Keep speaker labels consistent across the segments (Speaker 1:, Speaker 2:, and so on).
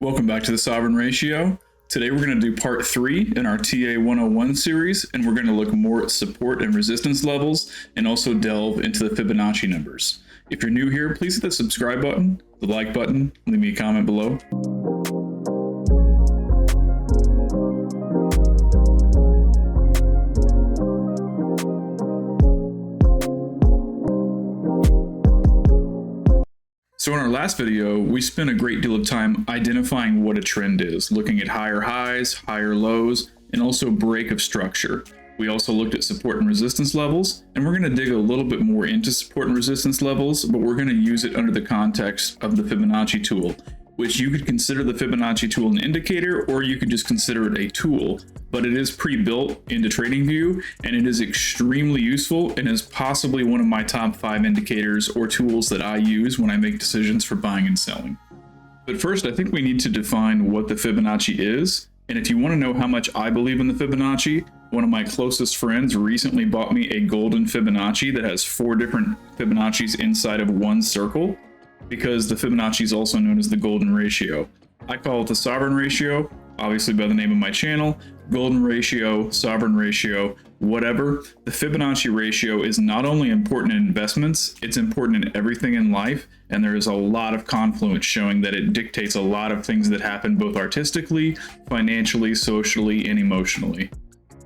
Speaker 1: Welcome back to the Sovereign Ratio. Today we're going to do part 3 in our TA 101 series, and we're going to look more at support and resistance levels and also delve into the Fibonacci numbers. If you're new here, please hit the subscribe button, the like button, leave me a comment below. So in our last video, we spent a great deal of time identifying what a trend is, looking at higher highs, higher lows, and also break of structure. We also looked at support and resistance levels, and we're going to dig a little bit more into support and resistance levels, but we're going to use it under the context of the Fibonacci tool, which you could consider the Fibonacci tool an indicator, or you could just consider it a tool, but it is pre-built into TradingView, and it is extremely useful and is possibly one of my top 5 indicators or tools that I use when I make decisions for buying and selling. But first, I think we need to define what the Fibonacci is, and if you want to know how much I believe in the Fibonacci, one of my closest friends recently bought me a golden Fibonacci that has 4 different Fibonaccis inside of one circle, because the Fibonacci is also known as the golden ratio. I call it the sovereign ratio, obviously by the name of my channel, golden ratio, sovereign ratio, whatever. The Fibonacci ratio is not only important in investments, it's important in everything in life, and there is a lot of confluence showing that it dictates a lot of things that happen both artistically, financially, socially, and emotionally.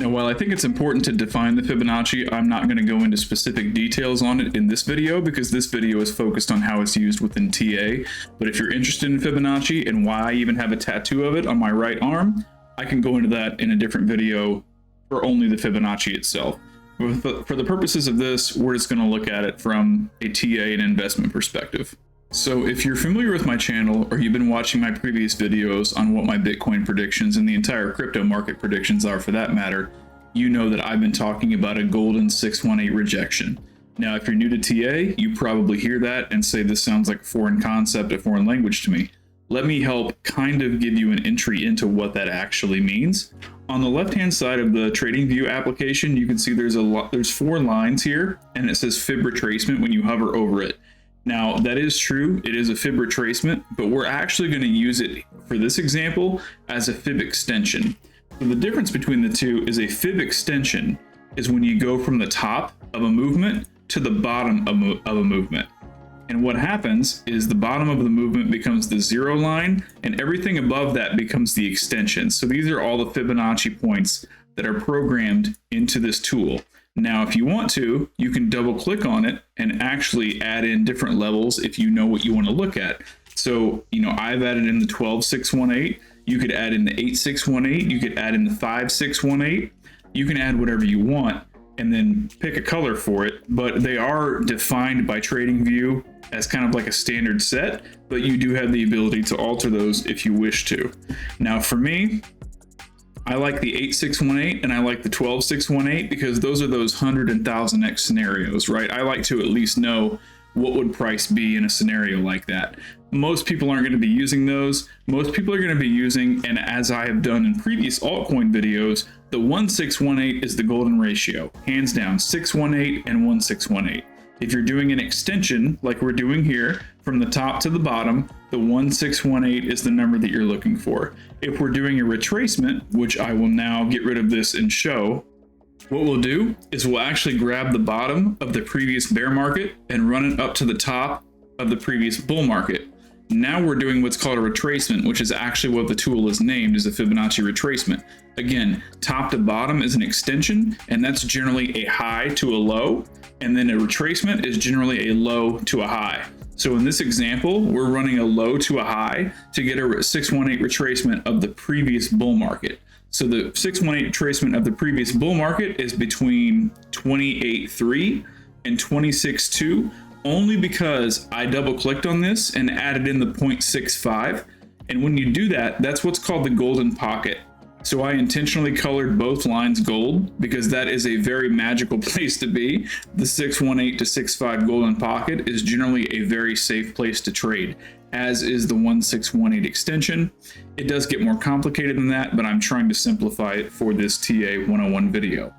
Speaker 1: Now, while I think it's important to define the Fibonacci, I'm not going to go into specific details on it in this video because this video is focused on how it's used within TA. But if you're interested in Fibonacci and why I even have a tattoo of it on my right arm, I can go into that in a different video for only the Fibonacci itself. For the purposes of this, we're just going to look at it from a TA and investment perspective. So if you're familiar with my channel, or you've been watching my previous videos on what my Bitcoin predictions and the entire crypto market predictions are for that matter, you know that I've been talking about a golden 618 rejection. Now, if you're new to TA, you probably hear that and say this sounds like a foreign concept, a foreign language to me. Let me help kind of give you an entry into what that actually means. On the left-hand side of the TradingView application, you can see there's 4 lines here, and it says fib retracement when you hover over it. Now, that is true, it is a fib retracement, but we're actually going to use it for this example as a fib extension. So the difference between the two is a fib extension is when you go from the top of a movement to the bottom of a movement. And what happens is the bottom of the movement becomes the 0 line, and everything above that becomes the extension. So these are all the Fibonacci points that are programmed into this tool. Now, if you want to, you can double click on it and actually add in different levels if you know what you want to look at. So, I've added in the 12618. You could add in the 8618. You could add in the 5618. You can add whatever you want and then pick a color for it. But they are defined by TradingView as kind of like a standard set, but you do have the ability to alter those if you wish to. Now, for me, I like the 8618 and I like the 12618 because those are those 100 and 1000x scenarios, right? I like to at least know what would price be in a scenario like that. Most people aren't going to be using those. Most people are going to be using, and as I have done in previous altcoin videos, the 1618 is the golden ratio, hands down, 618 and 1618. If you're doing an extension like we're doing here from the top to the bottom, the 1618 is the number that you're looking for. If we're doing a retracement, which I will now get rid of this and show, what we'll do is we'll actually grab the bottom of the previous bear market and run it up to the top of the previous bull market. Now we're doing what's called a retracement, which is actually what the tool is named, is a Fibonacci retracement. Again, top to bottom is an extension, and that's generally a high to a low, and then a retracement is generally a low to a high. So in this example, we're running a low to a high to get a 618 retracement of the previous bull market. So the 618 retracement of the previous bull market is between 28.3 and 26.2, only because I double clicked on this and added in the 0.65. And when you do that, that's what's called the golden pocket. So I intentionally colored both lines gold because that is a very magical place to be. The 618 to 65 golden pocket is generally a very safe place to trade, as is the 1618 extension. It does get more complicated than that, but I'm trying to simplify it for this TA 101 video.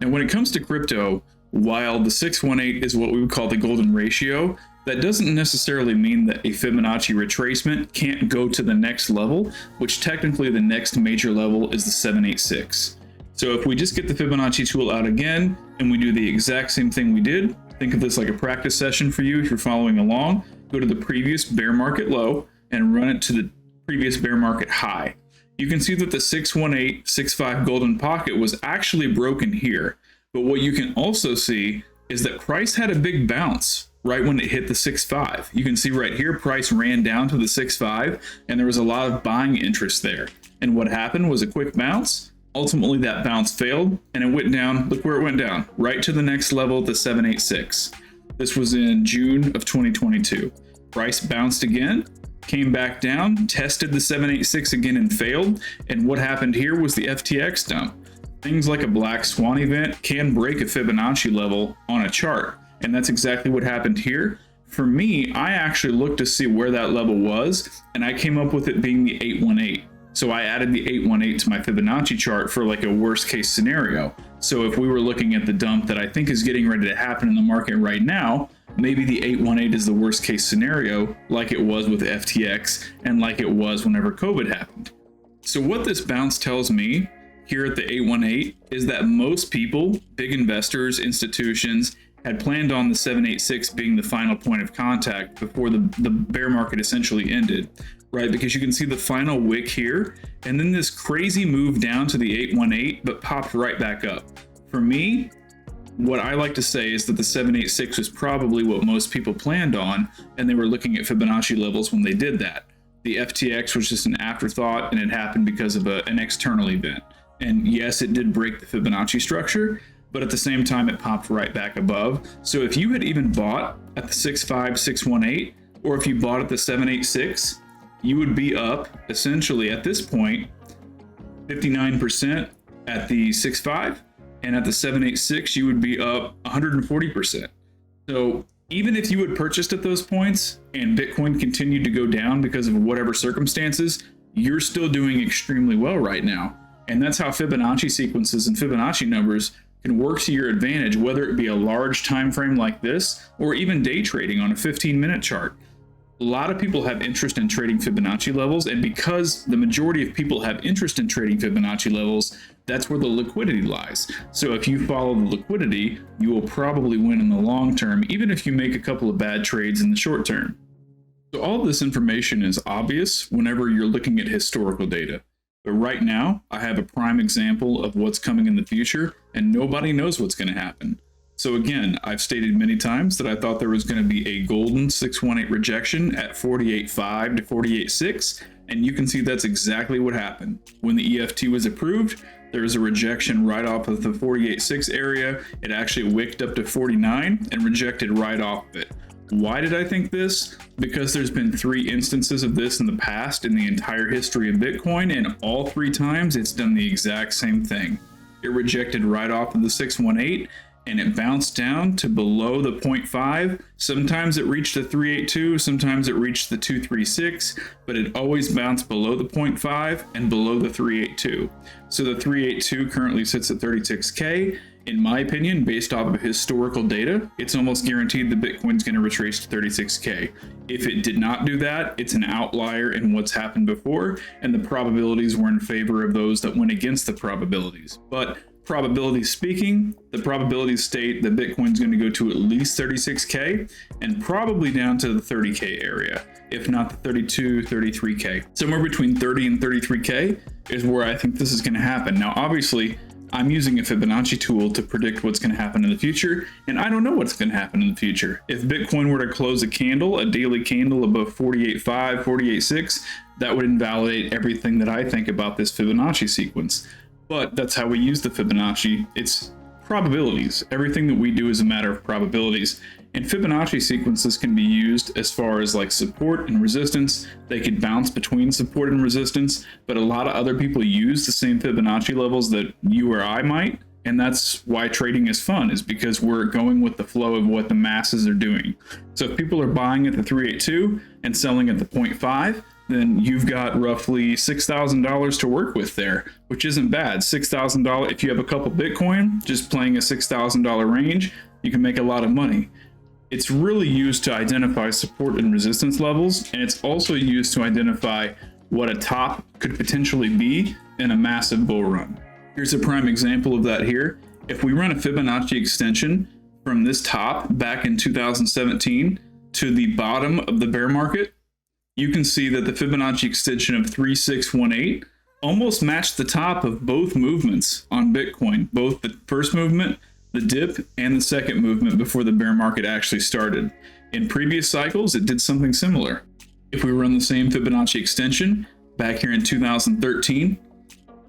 Speaker 1: Now, when it comes to crypto, while the 618 is what we would call the golden ratio, that doesn't necessarily mean that a Fibonacci retracement can't go to the next level, which technically the next major level is the 786. So if we just get the Fibonacci tool out again and we do the exact same thing we did, think of this like a practice session for you if you're following along. Go to the previous bear market low and run it to the previous bear market high. You can see that the 61865 golden pocket was actually broken here. But what you can also see is that price had a big bounce right when it hit the 6.5. You can see right here, price ran down to the 6.5 and there was a lot of buying interest there. And what happened was a quick bounce. Ultimately, that bounce failed and it went down. Look where it went down, right to the next level, the 786. This was in June of 2022. Price bounced again, came back down, tested the 786 again and failed. And what happened here was the FTX dump. Things like a black swan event can break a Fibonacci level on a chart. And that's exactly what happened here. For me, I actually looked to see where that level was, and I came up with it being the 818. So I added the 818 to my Fibonacci chart for like a worst case scenario. So if we were looking at the dump that I think is getting ready to happen in the market right now, maybe the 818 is the worst case scenario, like it was with FTX and like it was whenever COVID happened. So what this bounce tells me here at the 818 is that most people, big investors, institutions, had planned on the 786 being the final point of contact before the bear market essentially ended, right? Because you can see the final wick here, and then this crazy move down to the 818, but popped right back up. For me, what I like to say is that the 786 was probably what most people planned on, and they were looking at Fibonacci levels when they did that. The FTX was just an afterthought, and it happened because of an external event. And yes, it did break the Fibonacci structure, but at the same time, it popped right back above. So if you had even bought at the 6.5, 618, or if you bought at the 786, you would be up essentially at this point 59% at the 6.5, and at the 786 you would be up 140%. So even if you had purchased at those points and Bitcoin continued to go down because of whatever circumstances, you're still doing extremely well right now. And that's how Fibonacci sequences and Fibonacci numbers can work to your advantage, whether it be a large time frame like this or even day trading on a 15-minute chart. A lot of people have interest in trading Fibonacci levels, and because the majority of people have interest in trading Fibonacci levels, that's where the liquidity lies. So if you follow the liquidity, you will probably win in the long term, even if you make a couple of bad trades in the short term. So all of this information is obvious whenever you're looking at historical data. But right now, I have a prime example of what's coming in the future, and nobody knows what's going to happen. So again, I've stated many times that I thought there was going to be a golden 618 rejection at 48.5 to 48.6, and you can see that's exactly what happened. When the EFT was approved, there was a rejection right off of the 48.6 area. It actually wicked up to 49 and rejected right off of it. Why did I think this? Because there's been 3 instances of this in the past in the entire history of Bitcoin, and all 3 times it's done the exact same thing. It rejected right off of the 618 and it bounced down to below the 0.5. Sometimes it reached the 382, sometimes it reached the 236, but it always bounced below the 0.5 and below the 382. So the 382 currently sits at 36K. In my opinion, based off of historical data, it's almost guaranteed that Bitcoin's going to retrace to 36K. If it did not do that, it's an outlier in what's happened before, and the probabilities were in favor of those that went against the probabilities. But probability speaking, the probabilities state that Bitcoin's going to go to at least 36K and probably down to the 30K area, if not the 32, 33K. Somewhere between 30 and 33K is where I think this is going to happen. Now, obviously, I'm using a Fibonacci tool to predict what's going to happen in the future, and I don't know what's going to happen in the future. If Bitcoin were to close a candle, a daily candle above 48.5, 48.6, that would invalidate everything that I think about this Fibonacci sequence. But that's how we use the Fibonacci. It's probabilities. Everything that we do is a matter of probabilities. And Fibonacci sequences can be used as far as like support and resistance. They could bounce between support and resistance, but a lot of other people use the same Fibonacci levels that you or I might. And that's why trading is fun, is because we're going with the flow of what the masses are doing. So if people are buying at the 382 and selling at the 0.5, then you've got roughly $6,000 to work with there, which isn't bad. $6,000, if you have a couple Bitcoin, just playing a $6,000 range, you can make a lot of money. It's really used to identify support and resistance levels, and it's also used to identify what a top could potentially be in a massive bull run. Here's a prime example of that here. If we run a Fibonacci extension from this top back in 2017 to the bottom of the bear market, you can see that the Fibonacci extension of 3618 almost matched the top of both movements on Bitcoin, both the first movement, the dip, and the second movement before the bear market actually started. In previous cycles, it did something similar. If we run the same Fibonacci extension back here in 2013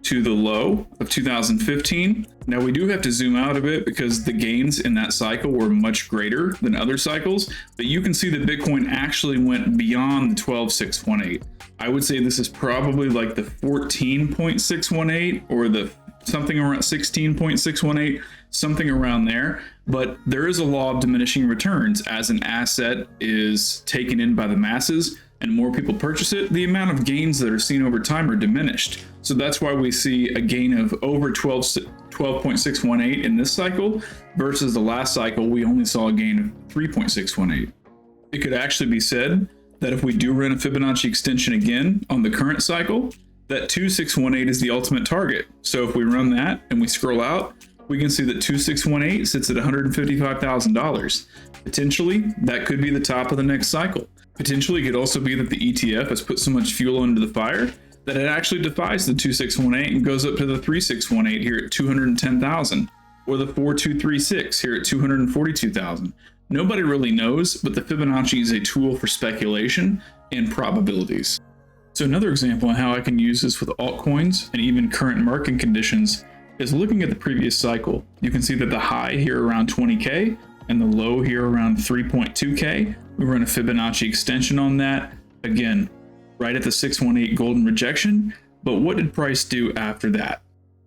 Speaker 1: to the low of 2015, now we do have to zoom out a bit because the gains in that cycle were much greater than other cycles, but you can see that Bitcoin actually went beyond the 12,618. I would say this is probably like the 14.618 or the something around 16.618, something around there. But there is a law of diminishing returns. As an asset is taken in by the masses and more people purchase it, the amount of gains that are seen over time are diminished. So that's why we see a gain of over 12.618 in this cycle versus the last cycle, we only saw a gain of 3.618. It could actually be said that if we do run a Fibonacci extension again on the current cycle, that 2618 is the ultimate target. So if we run that and we scroll out, we can see that 2618 sits at $155,000. Potentially, that could be the top of the next cycle. Potentially, it could also be that the ETF has put so much fuel into the fire that it actually defies the 2618 and goes up to the 3618 here at 210,000, or the 4236 here at 242,000. Nobody really knows, but the Fibonacci is a tool for speculation and probabilities. So another example on how I can use this with altcoins and even current market conditions is looking at the previous cycle. You can see that the high here around 20K and the low here around 3.2K. We run a Fibonacci extension on that. Again, right at the 618 golden rejection. But what did price do after that?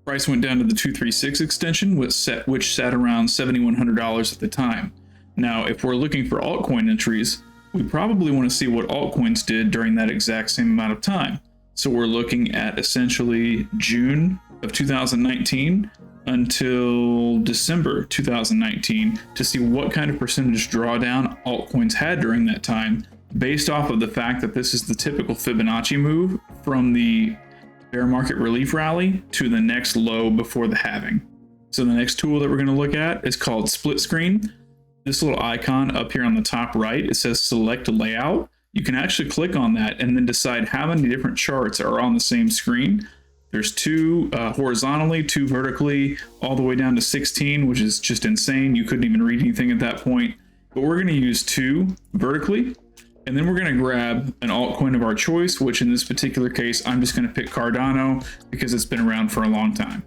Speaker 1: Price went down to the 236 extension, which sat around $7,100 at the time. Now, if we're looking for altcoin entries, we probably want to see what altcoins did during that exact same amount of time. So we're looking at essentially June of 2019 until December 2019 to see what kind of percentage drawdown altcoins had during that time, based off of the fact that this is the typical Fibonacci move from the bear market relief rally to the next low before the halving. So the next tool that we're going to look at is called split screen. This little icon up here on the top right, it says select layout. You can actually click on that and then decide how many different charts are on the same screen. There's two horizontally, two vertically, all the way down to 16, which is just insane. You couldn't even read anything at that point. But we're going to use two vertically, and then we're going to grab an altcoin of our choice, which in this particular case, I'm just going to pick Cardano because it's been around for a long time.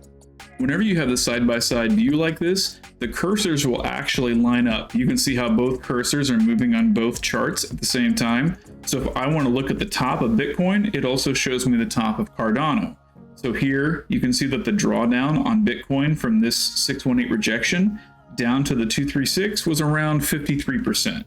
Speaker 1: Whenever you have the side-by-side view like this, the cursors will actually line up. You can see how both cursors are moving on both charts at the same time. So if I want to look at the top of Bitcoin, it also shows me the top of Cardano. So here you can see that the drawdown on Bitcoin from this 618 rejection down to the 236 was around 53%.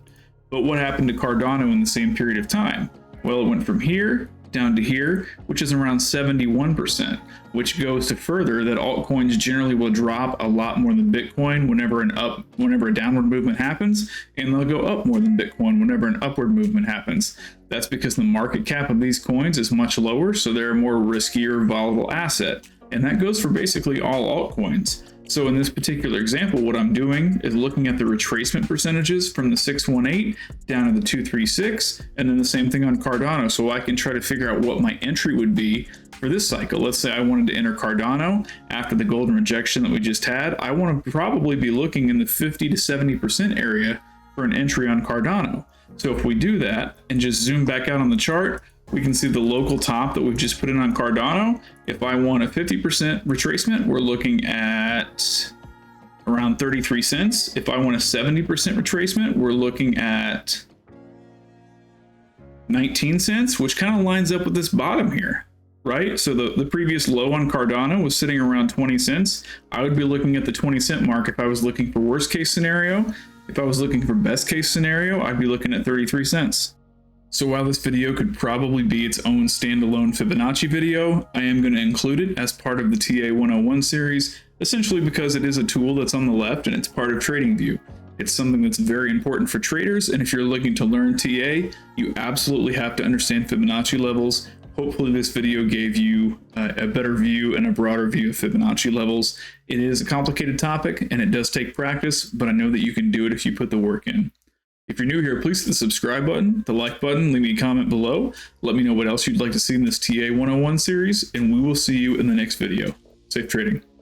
Speaker 1: But what happened to Cardano in the same period of time? Well, it went from here down to here, which is around 71%, which goes to further that altcoins generally will drop a lot more than Bitcoin whenever a downward movement happens, and they'll go up more than Bitcoin whenever an upward movement happens. That's because the market cap of these coins is much lower, so they're a more riskier, volatile asset. And that goes for basically all altcoins. So in this particular example, what I'm doing is looking at the retracement percentages from the 618 down to the 236, and then the same thing on Cardano, so I can try to figure out what my entry would be for this cycle. Let's say I wanted to enter Cardano after the golden rejection that we just had. I want to probably be looking in the 50 to 70% area for an entry on Cardano. So if we do that and just zoom back out on the chart, we can see the local top that we've just put in on Cardano. If I want a 50% retracement, we're looking at around 33 cents. If I want a 70% retracement, we're looking at 19 cents, which kind of lines up with this bottom here, right? So the previous low on Cardano was sitting around 20 cents. I would be looking at the 20-cent mark if I was looking for worst case scenario. If I was looking for best case scenario, I'd be looking at 33 cents. So while this video could probably be its own standalone Fibonacci video, I am going to include it as part of the TA 101 series, essentially because it is a tool that's on the left and it's part of TradingView. It's something that's very important for traders, and if you're looking to learn TA, you absolutely have to understand Fibonacci levels. Hopefully this video gave you a better view and a broader view of Fibonacci levels. It is a complicated topic and it does take practice, but I know that you can do it if you put the work in. If you're new here, please hit the subscribe button, the like button, leave me a comment below. Let me know what else you'd like to see in this TA 101 series, and we will see you in the next video. Safe trading.